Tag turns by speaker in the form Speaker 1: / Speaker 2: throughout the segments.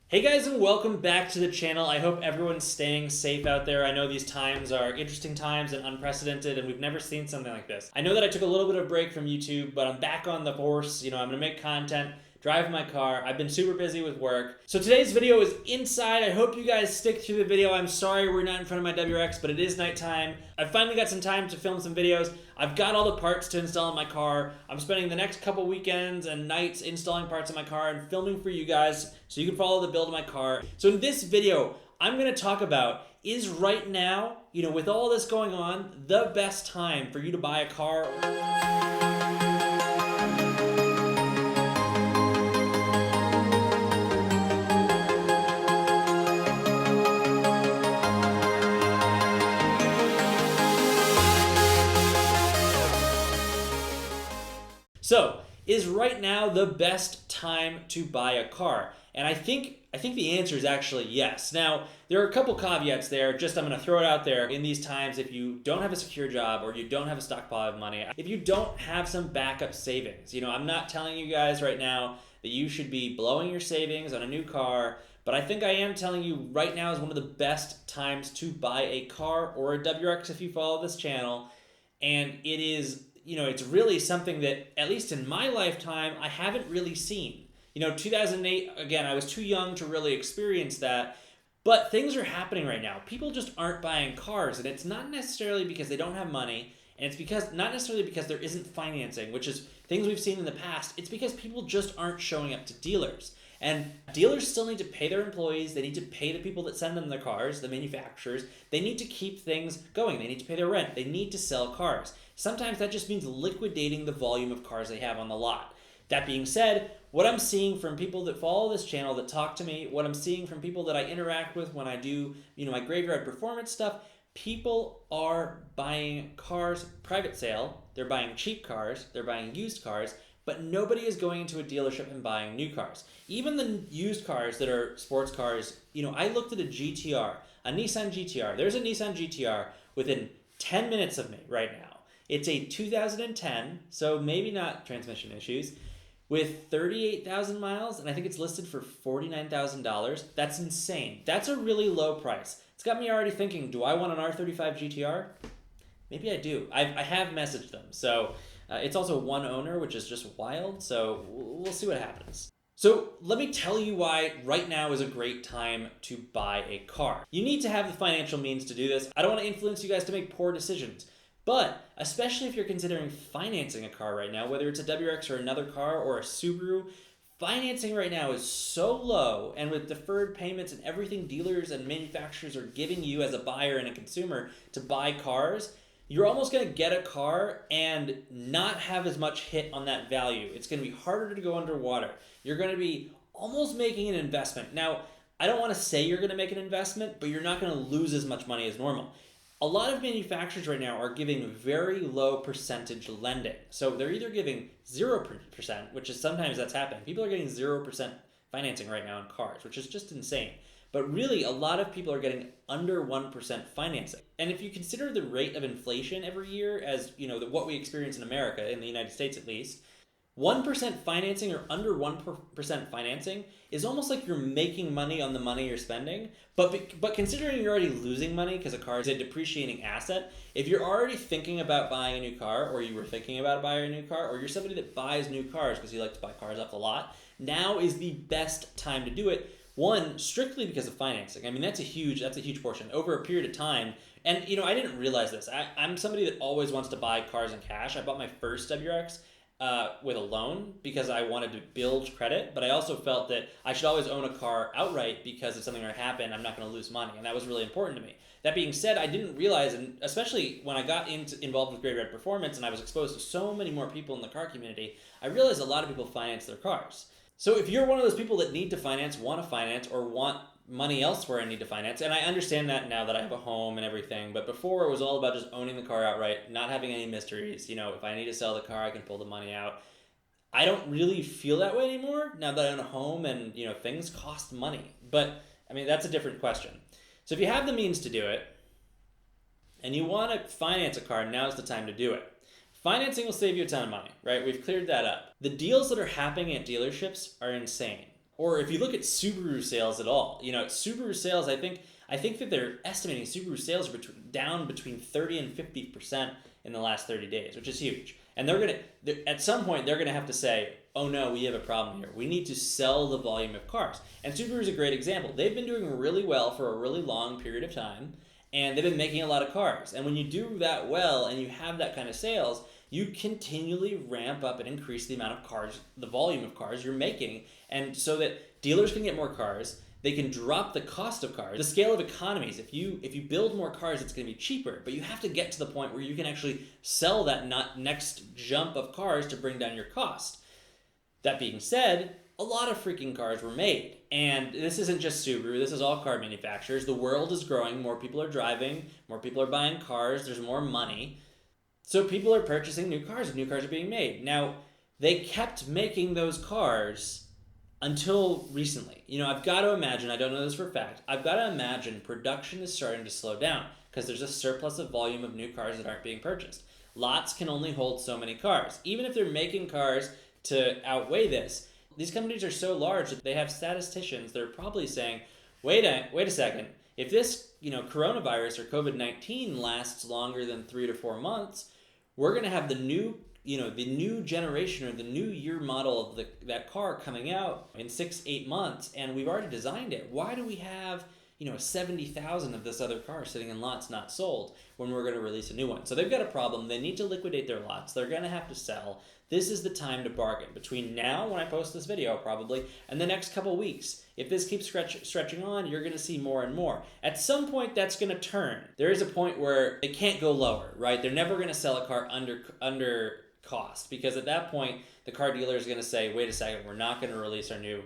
Speaker 1: Hey guys, and welcome back to the channel. I hope everyone's staying safe out there. I know these times are interesting times and unprecedented, and we've never seen something like this. I know that I took a little bit of a break from YouTube, but I'm back on the horse. I'm gonna make content, drive my car. I've been super busy with work. So today's video is inside. I hope you guys stick through the video. I'm sorry we're not in front of my WRX, but it is nighttime. I finally got some time to film some videos. I've got all the parts to install in my car. I'm spending the next couple weekends and nights installing parts in my car and filming for you guys so you can follow the build of my car. So in this video, I'm gonna talk about, is right now, with all this going on, the best time for you to buy a car? So, is right now the best time to buy a car? And I think the answer is actually yes. Now, there are a couple caveats there. I'm going to throw it out there. In these times, if you don't have a secure job or you don't have a stockpile of money, if you don't have some backup savings, I'm not telling you guys right now that you should be blowing your savings on a new car, but I think I am telling you right now is one of the best times to buy a car or a WRX if you follow this channel. And it is, it's really something that, at least in my lifetime, I haven't really seen. 2008, again, I was too young to really experience that, but things are happening right now. People just aren't buying cars, and it's not necessarily because they don't have money, and it's not necessarily because there isn't financing, which is things we've seen in the past. It's because people just aren't showing up to dealers. And dealers still need to pay their employees. They need to pay the people that send them their cars, the manufacturers. They need to keep things going. They need to pay their rent. They need to sell cars. Sometimes that just means liquidating the volume of cars they have on the lot. That being said, what I'm seeing from people that follow this channel, that talk to me, what I'm seeing from people that I interact with when I do, my graveyard performance stuff, people are buying cars private sale. They're buying cheap cars. They're buying used cars. But nobody is going into a dealership and buying new cars. Even the used cars that are sports cars, I looked at a GTR, a Nissan GTR. There's a Nissan GTR within 10 minutes of me right now. It's a 2010, so maybe not transmission issues, with 38,000 miles, and I think it's listed for $49,000. That's insane. That's a really low price. It's got me already thinking, do I want an R35 GTR? Maybe I do. I have messaged them, so... it's also one owner, which is just wild, so we'll see what happens. So let me tell you why right now is a great time to buy a car. You need to have the financial means to do this. I don't want to influence you guys to make poor decisions, but especially if you're considering financing a car right now, whether it's a WRX or another car or a Subaru, financing right now is so low, and with deferred payments and everything dealers and manufacturers are giving you as a buyer and a consumer to buy cars, you're almost going to get a car and not have as much hit on that value. It's going to be harder to go underwater. You're going to be almost making an investment. Now, I don't want to say you're going to make an investment, but you're not going to lose as much money as normal. A lot of manufacturers right now are giving very low percentage lending. So they're either giving 0%, which is sometimes that's happening. People are getting 0% financing right now on cars, which is just insane. But really, a lot of people are getting under 1% financing. And if you consider the rate of inflation every year as, what we experience in America, in the United States at least, 1% financing or under 1% financing is almost like you're making money on the money you're spending. But considering you're already losing money because a car is a depreciating asset, if you're already thinking about buying a new car, or you were thinking about buying a new car, or you're somebody that buys new cars because you like to buy cars off the lot, now is the best time to do it. One, strictly because of financing. I mean, that's a huge portion over a period of time. And, I didn't realize this. I'm somebody that always wants to buy cars in cash. I bought my first WRX with a loan because I wanted to build credit, but I also felt that I should always own a car outright because if something were to happen, I'm not going to lose money. And that was really important to me. That being said, I didn't realize, and especially when I got involved with graveyard performance and I was exposed to so many more people in the car community, I realized a lot of people finance their cars. So if you're one of those people that need to finance, want to finance, or want money elsewhere and need to finance, and I understand that now that I have a home and everything, but before it was all about just owning the car outright, not having any mysteries. If I need to sell the car, I can pull the money out. I don't really feel that way anymore now that I own a home and, things cost money. But, that's a different question. So if you have the means to do it, and you want to finance a car, now's the time to do it. Financing will save you a ton of money, right? We've cleared that up. The deals that are happening at dealerships are insane. Or if you look at Subaru sales at all, Subaru sales, I think that they're estimating Subaru sales are down between 30 and 50% in the last 30 days, which is huge. And at some point, they're gonna have to say, oh no, we have a problem here. We need to sell the volume of cars. And Subaru is a great example. They've been doing really well for a really long period of time, and they've been making a lot of cars. And when you do that well and you have that kind of sales, you continually ramp up and increase the amount of cars, the volume of cars you're making, and so that dealers can get more cars, they can drop the cost of cars. The scale of economies, if you build more cars, it's going to be cheaper, but you have to get to the point where you can actually sell that next jump of cars to bring down your cost. That being said, a lot of freaking cars were made, and this isn't just Subaru, this is all car manufacturers. The world is growing, more people are driving, more people are buying cars, there's more money. So people are purchasing new cars, and new cars are being made. Now, they kept making those cars until recently. I've got to imagine, I don't know this for a fact, I've got to imagine production is starting to slow down because there's a surplus of volume of new cars that aren't being purchased. Lots can only hold so many cars. Even if they're making cars to outweigh this, these companies are so large that they have statisticians that are probably saying, wait a second, if this coronavirus or COVID-19 lasts longer than 3 to 4 months, we're going to have the new generation or the new year model of that car coming out in 6-8 months, and we've already designed it. Why do we have 70,000 of this other car sitting in lots not sold when we're going to release a new one? So they've got a problem. They need to liquidate their lots. They're going to have to sell. This is the time to bargain. Between now, when I post this video probably, and the next couple weeks, if this keeps stretching on, you're going to see more and more. At some point, that's going to turn. There is a point where it can't go lower, right? They're never going to sell a car under cost, because at that point, the car dealer is going to say, wait a second, we're not going to release our new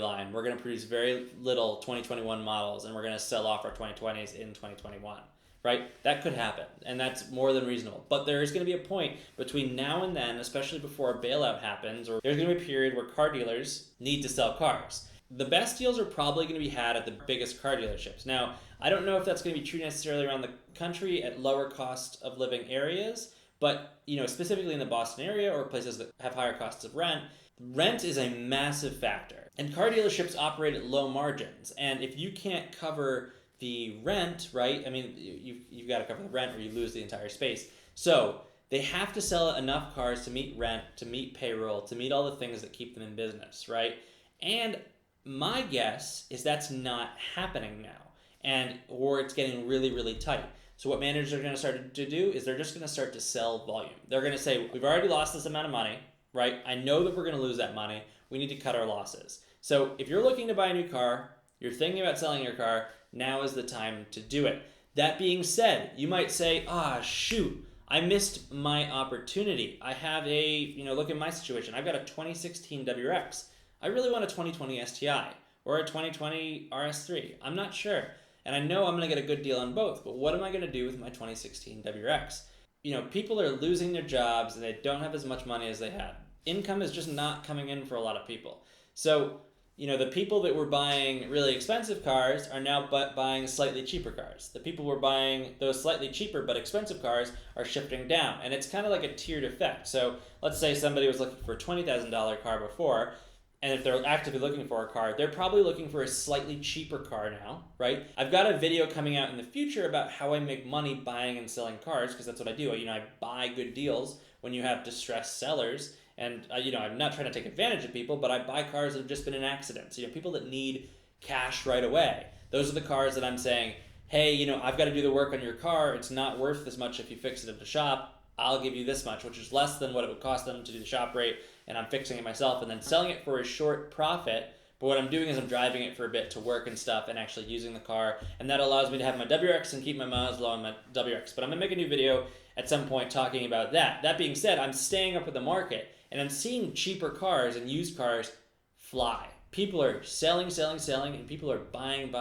Speaker 1: line. We're going to produce very little 2021 models, and we're going to sell off our 2020s in 2021. Right? That could happen, and that's more than reasonable. But there is going to be a point between now and then, especially before a bailout happens, or there's going to be a period where car dealers need to sell cars. The best deals are probably going to be had at the biggest car dealerships. Now, I don't know if that's going to be true necessarily around the country at lower cost of living areas, but specifically in the Boston area or places that have higher costs of rent, rent is a massive factor. And car dealerships operate at low margins, and if you can't cover the rent, right? I mean, you've got to cover the rent or you lose the entire space. So they have to sell enough cars to meet rent, to meet payroll, to meet all the things that keep them in business, right? And my guess is that's not happening now, or it's getting really, really tight. So what managers are going to start to do is they're just going to start to sell volume. They're going to say, we've already lost this amount of money, right? I know that we're going to lose that money. We need to cut our losses. So if you're looking to buy a new car, you're thinking about selling your car, now is the time to do it. That being said, you might say, shoot, I missed my opportunity. I have look at my situation. I've got a 2016 WRX. I really want a 2020 STI or a 2020 RS3. I'm not sure. And I know I'm going to get a good deal on both, but what am I going to do with my 2016 WRX? People are losing their jobs and they don't have as much money as they had. Income is just not coming in for a lot of people. So, the people that were buying really expensive cars are now buying slightly cheaper cars. The people who were buying those slightly cheaper but expensive cars are shifting down. And it's kind of like a tiered effect. So let's say somebody was looking for a $20,000 car before, and if they're actively looking for a car, they're probably looking for a slightly cheaper car now, right? I've got a video coming out in the future about how I make money buying and selling cars, because that's what I do. I buy good deals when you have distressed sellers. And, I'm not trying to take advantage of people, but I buy cars that have just been in accidents. People that need cash right away. Those are the cars that I'm saying, hey, I've got to do the work on your car. It's not worth this much if you fix it at the shop. I'll give you this much, which is less than what it would cost them to do the shop rate. And I'm fixing it myself and then selling it for a short profit. But what I'm doing is I'm driving it for a bit to work and stuff and actually using the car. And that allows me to have my WRX and keep my miles low on my WRX. But I'm going to make a new video at some point talking about that. That being said, I'm staying up with the market. And I'm seeing cheaper cars and used cars fly. People are selling, and people are buying.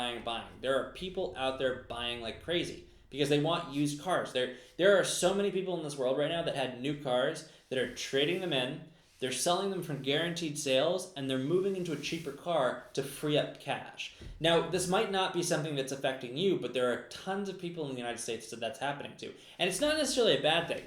Speaker 1: There are people out there buying like crazy because they want used cars. There are so many people in this world right now that had new cars that are trading them in. They're selling them for guaranteed sales, and they're moving into a cheaper car to free up cash. Now, this might not be something that's affecting you, but there are tons of people in the United States that that's happening to. And it's not necessarily a bad thing.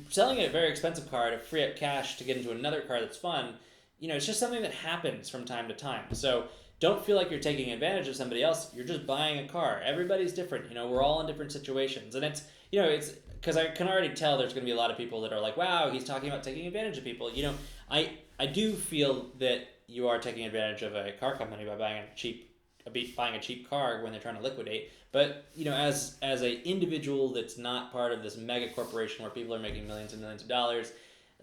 Speaker 1: Selling a very expensive car to free up cash to get into another car that's fun, it's just something that happens from time to time. So don't feel like you're taking advantage of somebody else. You're just buying a car. Everybody's different. We're all in different situations. And it's because I can already tell there's going to be a lot of people that are like, wow, he's talking about taking advantage of people. I do feel that you are taking advantage of a car company by buying a cheap car when they're trying to liquidate. But as a individual that's not part of this mega corporation where people are making millions and millions of dollars,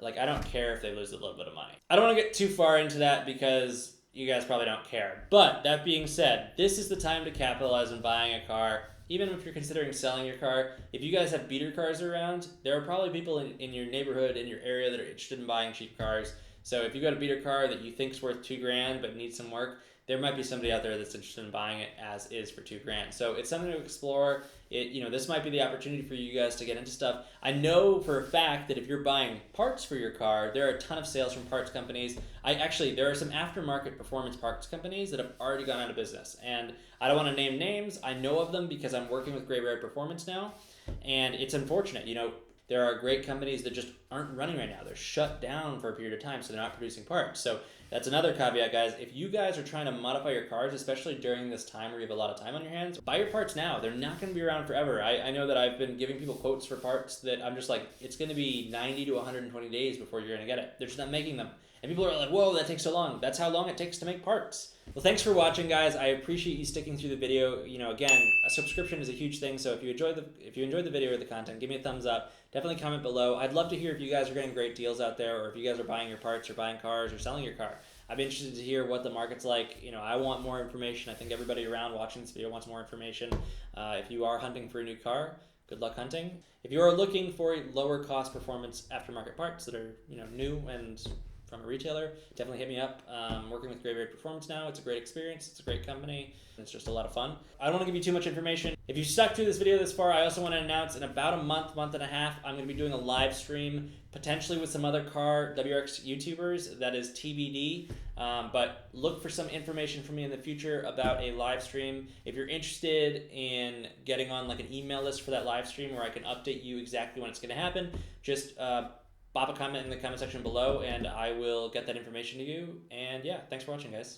Speaker 1: like, I don't care if they lose a little bit of money. I don't want to get too far into that because you guys probably don't care. But that being said, this is the time to capitalize on buying a car. Even if you're considering selling your car, if you guys have beater cars around, there are probably people in your neighborhood, in your area, that are interested in buying cheap cars. So if you got a beater car that you think's worth $2,000 but needs some work, there might be somebody out there that's interested in buying it as is for $2,000. So it's something to explore. This might be the opportunity for you guys to get into stuff. I know for a fact that if you're buying parts for your car, there are a ton of sales from parts companies. There are some aftermarket performance parts companies that have already gone out of business. And I don't want to name names. I know of them because I'm working with Gray Bear Performance now. And it's unfortunate. There are great companies that just aren't running right now. They're shut down for a period of time, so they're not producing parts. So that's another caveat, guys. If you guys are trying to modify your cars, especially during this time where you have a lot of time on your hands, buy your parts now. They're not going to be around forever. I know that I've been giving people quotes for parts that I'm just like, it's going to be 90 to 120 days before you're going to get it. They're just not making them. And people are like, whoa, that takes so long. That's how long it takes to make parts. Well, thanks for watching, guys. I appreciate you sticking through the video. Again, a subscription is a huge thing. So if you enjoyed the video or the content, give me a thumbs up. Definitely comment below. I'd love to hear if you guys are getting great deals out there, or if you guys are buying your parts or buying cars or selling your car. I'd be interested to hear what the market's like. I want more information. I think everybody around watching this video wants more information. If you are hunting for a new car, good luck hunting. If you are looking for lower cost performance aftermarket parts that are new and from a retailer, definitely hit me up. Working with Gray Bear Performance now, it's a great experience. It's a great company. It's just a lot of fun. I don't want to give you too much information. If you stuck through this video this far, I also want to announce in about a month and a half, I'm going to be doing a live stream, potentially with some other car WRX YouTubers. That is TBD. But look for some information from me in the future about a live stream. If you're interested in getting on like an email list for that live stream where I can update you exactly when it's going to happen, just pop a comment in the comment section below and I will get that information to you. And yeah, thanks for watching, guys.